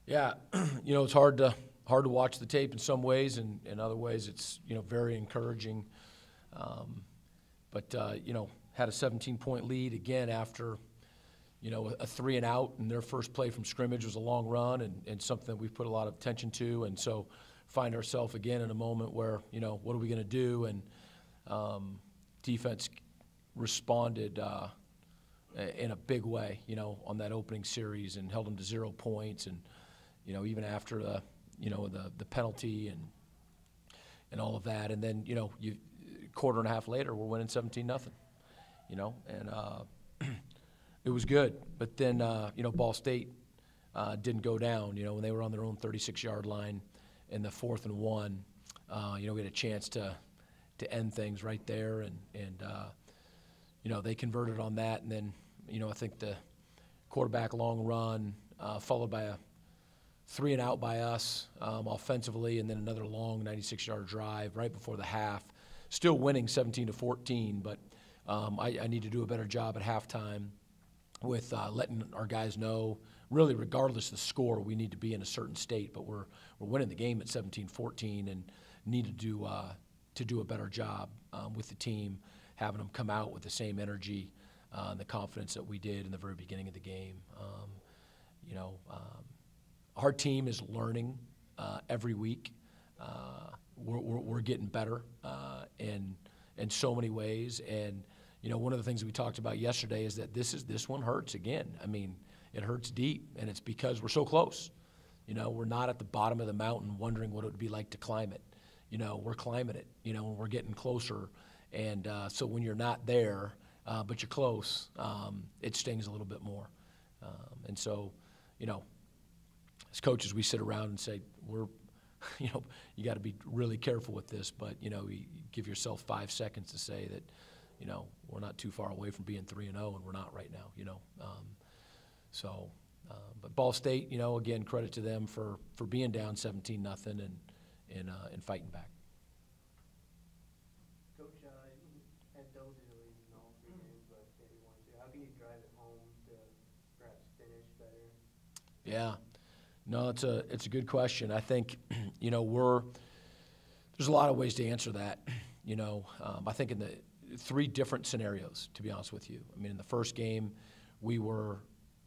Yeah, it's hard to watch the tape in some ways, and in other ways it's very encouraging. But had a 17-point lead again after a 3-and-out, and their first play from scrimmage was a long run, and something that we've put a lot of attention to, and so find ourselves again in a moment where what are we going to do, and defense responded in a big way on that opening series and held them to 0 points, and even after the penalty and all of that, and then quarter and a half later we're winning 17-0, and it was good. But then Ball State didn't go down. When they were on their own 36-yard line in the 4th and 1, we had a chance to end things right there, and they converted on that, and then I think the quarterback long run followed by a 3-and-out by us offensively, and then another long 96-yard drive right before the half. Still winning 17-14, but I need to do a better job at halftime with letting our guys know, really regardless of the score, we need to be in a certain state. But we're winning the game at 17-14, and need to do a better job with the team, having them come out with the same energy and the confidence that we did in the very beginning of the game. Our team is learning every week. We're getting better in so many ways, and one of the things we talked about yesterday is that this one hurts again. I mean, it hurts deep, and it's because we're so close. We're not at the bottom of the mountain wondering what it would be like to climb it. We're climbing it. And we're getting closer, and so when you're not there, but you're close, it stings a little bit more. And so, as coaches, we sit around and say, you got to be really careful with this, but, you give yourself 5 seconds to say that, we're not too far away from being 3-0, and we're not right now, but Ball State, again, credit to them for being down 17-0 and fighting back. Coach, you had double-digit leads in all 3 games, but maybe 1 or 2. How can you drive it home to perhaps finish better? Yeah. No, it's a good question. I think, there's a lot of ways to answer that. I think in the 3 different scenarios, to be honest with you. I mean, in the first game, when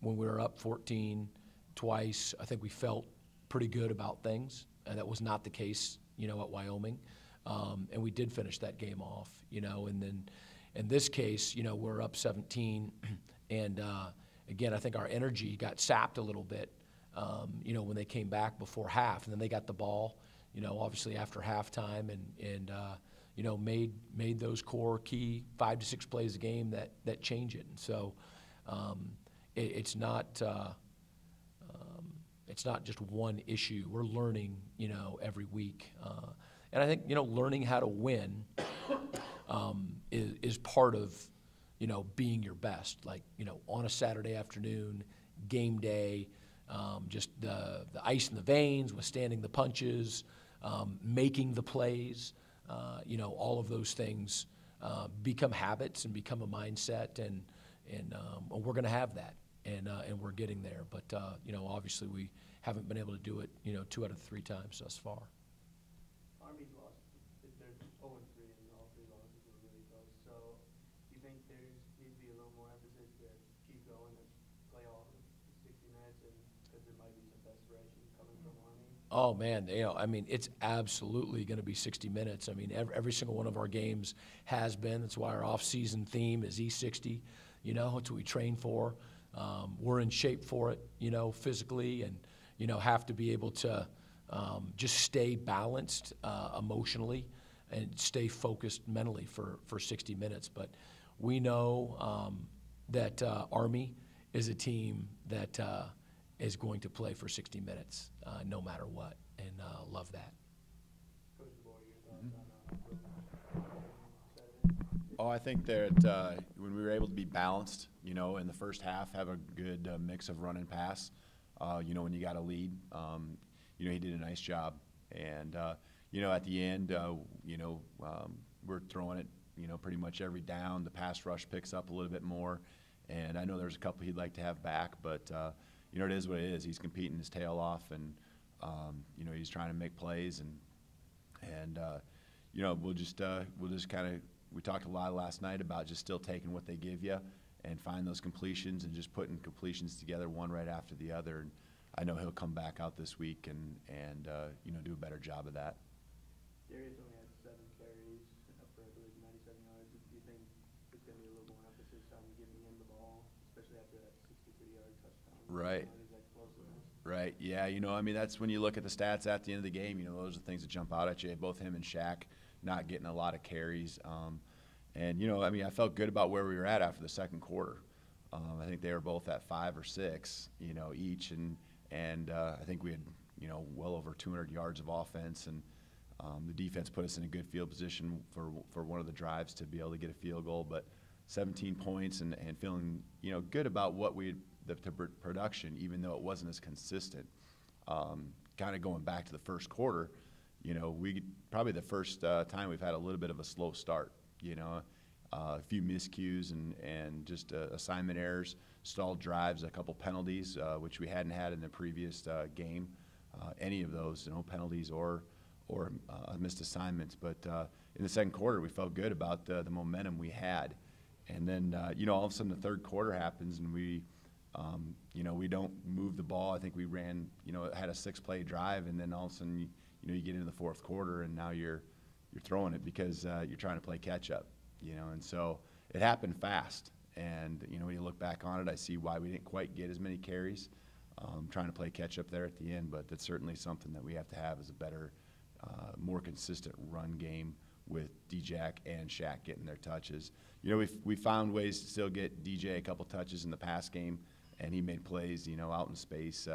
we were up 14 twice, I think we felt pretty good about things, and that was not the case, at Wyoming. And we did finish that game off, and then in this case, we're up 17, and again, I think our energy got sapped a little bit. When they came back before half, and then they got the ball, obviously after halftime, and made those core key 5 to 6 plays a game that change it. And so it's not just one issue. We're learning, every week, and I think learning how to win is part of being your best. Like on a Saturday afternoon, game day. Just the ice in the veins, withstanding the punches, making the plays, all of those things become habits and become a mindset, and we're going to have that, and we're getting there. But obviously we haven't been able to do it 2 out of 3 times thus far. Army's lost. They're 0-3 and all 3 losses were really close. So do you think there needs to be a little more emphasis to keep going and play all 60 minutes, and because there might be some desperation coming from Army? Oh, man, it's absolutely going to be 60 minutes. I mean, every single one of our games has been. That's why our off-season theme is E60. It's what we train for. We're in shape for it, physically, and, have to be able to just stay balanced emotionally and stay focused mentally for 60 minutes. But we know that Army is a team that is going to play for 60 minutes no matter what, and love that. Coach DeBoer, your thoughts on I think that when we were able to be balanced, in the first half, have a good mix of run and pass, when you got a lead, he did a nice job. And, at the end, we're throwing it, pretty much every down. The pass rush picks up a little bit more. And I know there's a couple he'd like to have back, but, you know, it is what it is. He's competing his tail off, and you know, he's trying to make plays, and you know, we'll just kind of, we talked a lot last night about just still taking what they give you and find those completions and just putting completions together one right after the other. And I know he'll come back out this week and you know, do a better job of that. Darius only had 7 carries for, I believe, 97 yards. Do you think it's going to be a little more emphasis on giving him the ball, especially after that 63-yard touchdown? Right. Right. Yeah. You know, I mean, that's when you look at the stats at the end of the game. You know, those are the things that jump out at you. Both him and Shaq not getting a lot of carries. And you know, I mean, I felt good about where we were at after the second quarter. I think they were both at 5 or 6, you know, each, and I think we had, you know, well over 200 yards of offense, and the defense put us in a good field position for one of the drives to be able to get a field goal. But 17 points and feeling, you know, good about what the production, even though it wasn't as consistent. Kind of going back to the first quarter, you know, we probably the first time we've had a little bit of a slow start. You know, a few miscues and just assignment errors, stalled drives, a couple penalties, which we hadn't had in the previous game. Any of those, no penalties or missed assignments. But in the second quarter, we felt good about the momentum we had. And then, you know, all of a sudden the third quarter happens, and we, you know, we don't move the ball. I think we ran, you know, had a 6-play drive, and then all of a sudden, you know, you get into the fourth quarter, and now you're throwing it because you're trying to play catch up, you know. And so it happened fast. And, you know, when you look back on it, I see why we didn't quite get as many carries, trying to play catch up there at the end. But that's certainly something that we have to have is a better, more consistent run game with D-Jack and Shaq getting their touches. You know, we found ways to still get DJ a couple touches in the pass game, and he made plays, you know, out in space.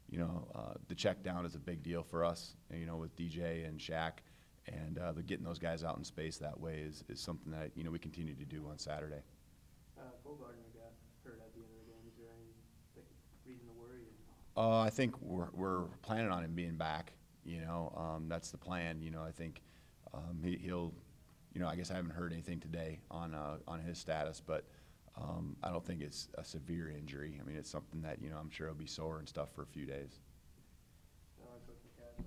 You know, the check down is a big deal for us, you know, with DJ and Shaq. And getting those guys out in space that way is something that, you know, we continue to do on Saturday. Cole Gardner got hurt at the end of the game. Is there any reason to worry? I think we're planning on him being back. You know, that's the plan. You know, I think he'll. You know, I guess I haven't heard anything today on his status, but I don't think it's a severe injury. I mean, it's something that, you know, I'm sure he'll be sore and stuff for a few days. Coach McCaslin,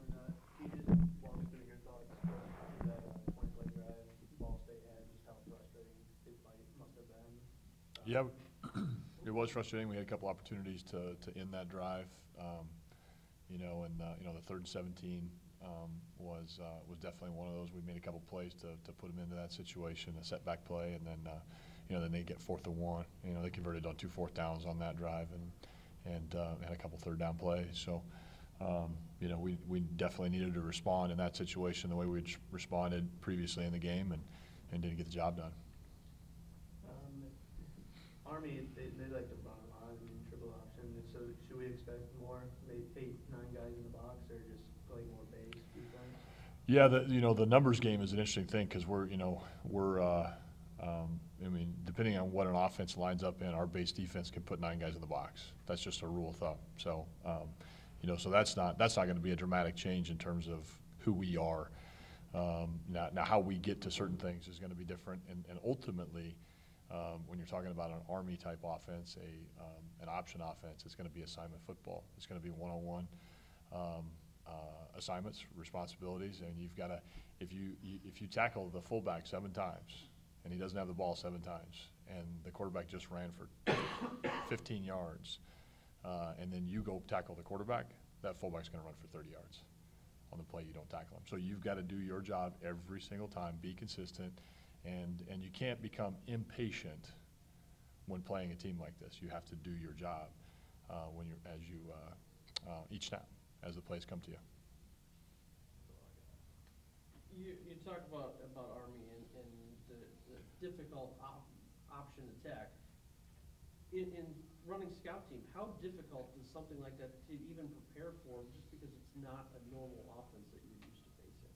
can you just walk us through your thoughts after that 20-play drive Ball State had, just how frustrating it must have been? Yeah, it was frustrating. We had a couple opportunities to end that drive, you know, and you know, the 3rd and 17 was definitely one of those. We made a couple plays to put them into that situation, a setback play, and then you know, then they get 4th and 1. You know, they converted on 2 4th downs on that drive, and had a couple 3rd down plays. So you know, we definitely needed to respond in that situation the way we responded previously in the game, and didn't get the job done. Army, they like to run a lot in triple option. So should we expect more, maybe 8, 9 guys in the box, or just play more base defense? Yeah, you know, the numbers game is an interesting thing because we're I mean, depending on what an offense lines up in, our base defense can put 9 guys in the box. That's just a rule of thumb. So, you know, so that's not going to be a dramatic change in terms of who we are. Now how we get to certain things is going to be different, and ultimately, when you're talking about an Army type offense, an option offense, it's going to be assignment football. It's going to be one-on-one assignments, responsibilities, and you've got to, if you tackle the fullback 7 times and he doesn't have the ball 7 times, and the quarterback just ran for 15 yards, and then you go tackle the quarterback, that fullback's going to run for 30 yards on the play you don't tackle him. So you've got to do your job every single time, be consistent, and you can't become impatient when playing a team like this. You have to do your job each snap as the plays come to you. You talk about Army and the difficult option attack. In running scout team, how difficult is something like that to even prepare for, just because it's not a normal offense that you're used to facing?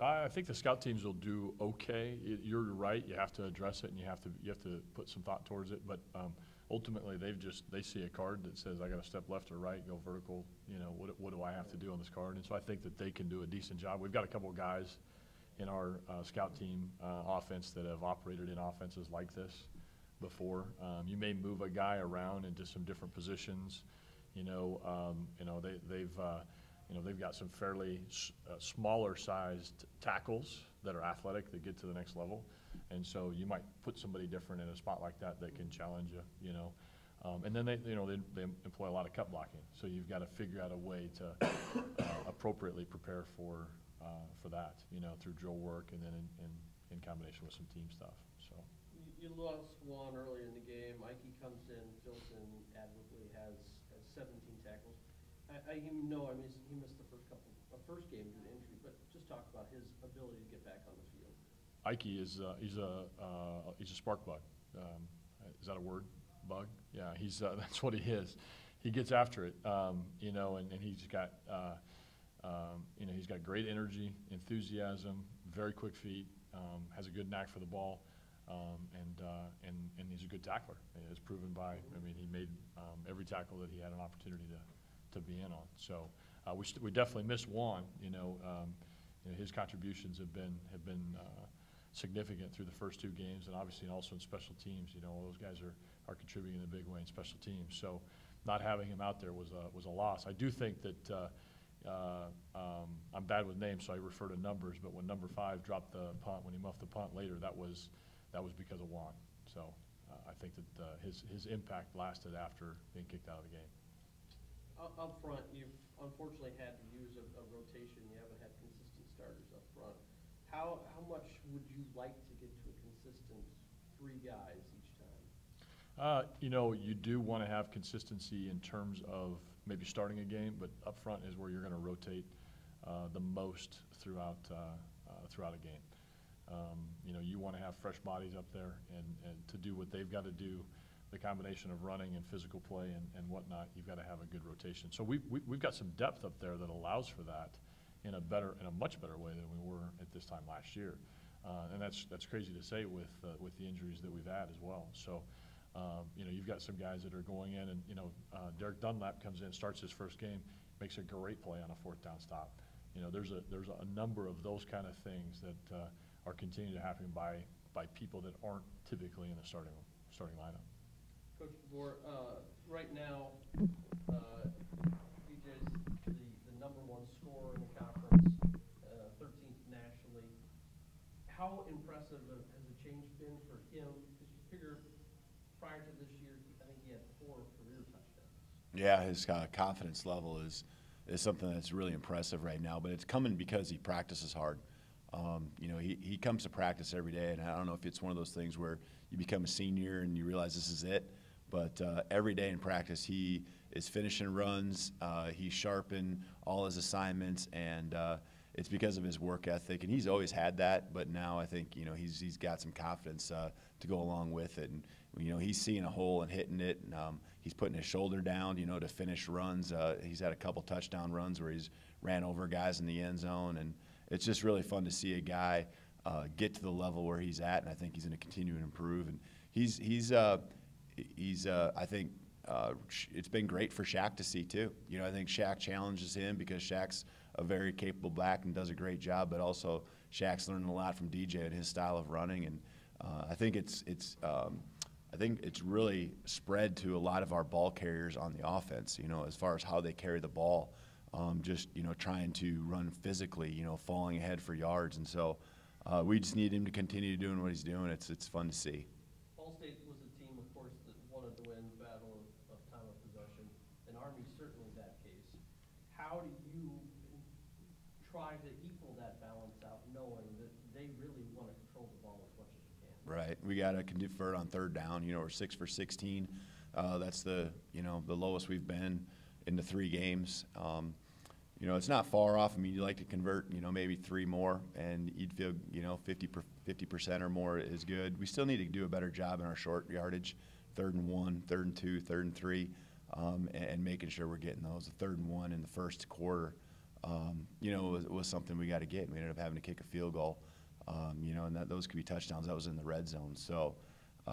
I think the scout teams will do okay. You're right. You have to address it, and you have to put some thought towards it. But ultimately, they see a card that says I got to step left or right, go vertical. You know, what do I have to do on this card? And so I think that they can do a decent job. We've got a couple of guys in our scout team offense that have operated in offenses like this. before. You may move a guy around into some different positions. They've got some fairly smaller sized tackles that are athletic that get to the next level, and so you might put somebody different in a spot like that that can challenge you. And then they employ a lot of cut blocking, so you've got to figure out a way to appropriately prepare for that, through drill work and then in combination with some team stuff. So you lost one earlier in the game. Ike comes in, fills in admirably, has 17 tackles. He missed the first game due to injury, but just talk about his ability to get back on the field. Ike is he's a spark bug. Is that a word? Bug? Yeah, that's what he is. He gets after it, and he's got he's got great energy, enthusiasm, very quick feet, has a good knack for the ball, and he's a good tackler. It's proven by, he made every tackle that he had an opportunity to be in on. So we definitely missed Juan. His contributions have been significant through the first 2 games, and obviously also in special teams. Those guys are contributing in a big way in special teams. So not having him out there was a loss. I do think that I'm bad with names, so I refer to numbers. But when number 5 dropped the punt, when he muffed the punt later, that was because of Juan. So I think that his impact lasted after being kicked out of the game. Up front, you've unfortunately had to use a rotation. You haven't had consistent starters up front. How much would you like to get to a consistent 3 guys each time? You do want to have consistency in terms of maybe starting a game, but up front is where you're going to rotate the most throughout a game. You want to have fresh bodies up there and to do what they've got to do. The combination of running and physical play and whatnot, you've got to have a good rotation. So we've got some depth up there that allows for that in a much better way than we were at this time last year, and that's crazy to say with the injuries that we've had as well. So you've got some guys that are going in, and Derek Dunlap comes in, starts his first game, makes a great play on a 4th down stop. There's a number of those kind of things that are continuing to happen by people that aren't typically in the starting lineup. Coach DeBoer, right now, DJ's the number 1 scorer in the conference, 13th nationally. How impressive has the change been for him? Because you figure prior to this year, I think he had 4 career touchdowns. Yeah, his confidence level is something that's really impressive right now, but it's coming because he practices hard. He comes to practice every day, and I don't know if it's one of those things where you become a senior and you realize this is it, but every day in practice he is finishing runs, he's sharpened all his assignments, and it's because of his work ethic, and he's always had that, but now I think he's got some confidence to go along with it, and he's seeing a hole and hitting it, and he's putting his shoulder down to finish runs. He's had a couple touchdown runs where he's ran over guys in the end zone, and it's just really fun to see a guy get to the level where he's at, and I think he's going to continue to improve. And I think it's been great for Shaq to see too. I think Shaq challenges him because Shaq's a very capable back and does a great job, but also Shaq's learning a lot from DJ and his style of running, and I think it's really spread to a lot of our ball carriers on the offense. As far as how they carry the ball. Trying to run physically, falling ahead for yards. And so we just need him to continue doing what he's doing. It's fun to see. Ball State was a team, of course, that wanted to win the battle of time of possession, and Army's certainly that case. How do you try to equal that balance out, knowing that they really want to control the ball as much as you can? Right. We got to convert on 3rd down. We're 6 for 16. That's the lowest we've been in the 3 games. It's not far off. You'd like to convert, maybe 3 more, and you'd feel, 50% or more is good. We still need to do a better job in our short yardage, 3rd and 1, 3rd and 2, 3rd and 3, and making sure we're getting those. The 3rd and 1 in the first quarter, was something we got to get. We ended up having to kick a field goal, and those could be touchdowns. That was in the red zone. So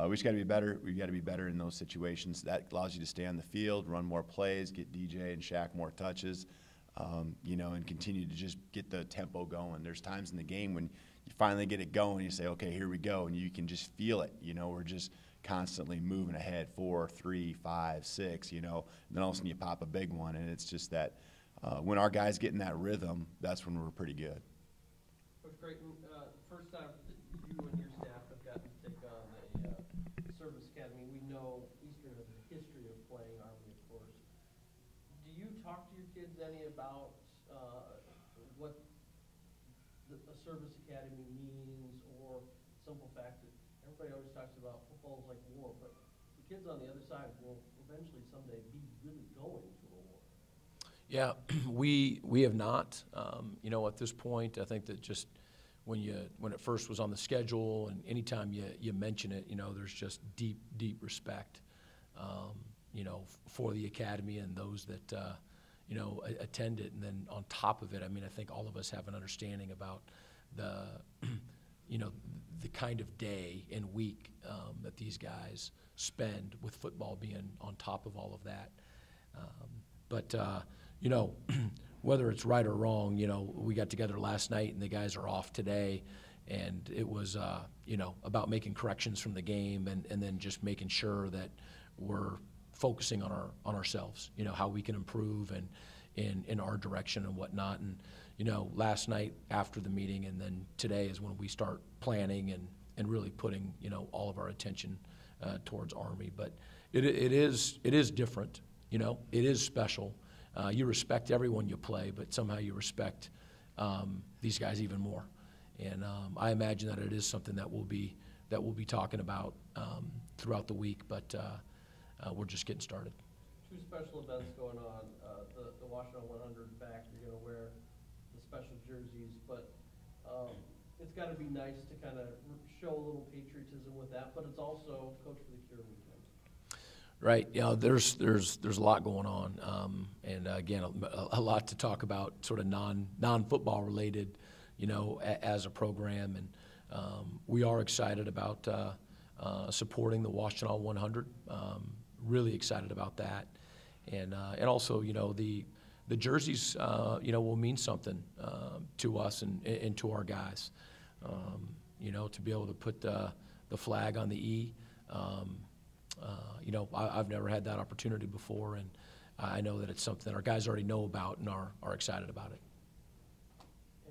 we just got to be better. We got to be better in those situations. That allows you to stay on the field, run more plays, get DJ and Shaq more touches, and continue to just get the tempo going. There's times in the game when you finally get it going, you say, okay, here we go, and you can just feel it. We're just constantly moving ahead 4, 3, 5, 6, you know, and then all of a sudden you pop a big one, and it's just that when our guys get in that rhythm, that's when we're pretty good. Coach Creighton, first time that you and your staff have gotten to take on a service academy. We know Eastern has a history of playing Army, of course. Do you talk to your kids any about what a service academy means, or simple fact that everybody always talks about football is like war, but the kids on the other side will eventually someday be really going to a war? Yeah, we have not. You know, at this point, I think that just when it first was on the schedule, and anytime you mention it, you know, there's just deep respect, you know, for the academy and those that you know, attend it. And then on top of it, I mean, I think all of us have an understanding about the you know, the kind of day and week that these guys spend, with football being on top of all of that. But you know, whether it's right or wrong, you know, we got together last night and the guys are off today, and it was, you know, about making corrections from the game, and then just making sure that we're focusing on ourselves, you know, how we can improve and in our direction and whatnot. And, you know, last night after the meeting, and then today is when we start planning and really putting, you know, all of our attention towards Army. But it is different, you know, it is special. You respect everyone you play, but somehow you respect these guys even more. And I imagine that it is something that we'll be talking about throughout the week, but we're just getting started. Two special events going on. The Washington 100 back, you're going to wear the special jerseys, but it's got to be nice to kind of show a little patriotism with that, but it's also Coach for the Cure weekend. Right. You know, there's a lot going on, and again, a lot to talk about, sort of non-football related, you know, as a program, and we are excited about supporting the Washington 100. Really excited about that, and also, you know, the jerseys, you know, will mean something to us and to our guys. You know, to be able to put the flag on the E. You know, I've never had that opportunity before, and I know that it's something that our guys already know about and are excited about it.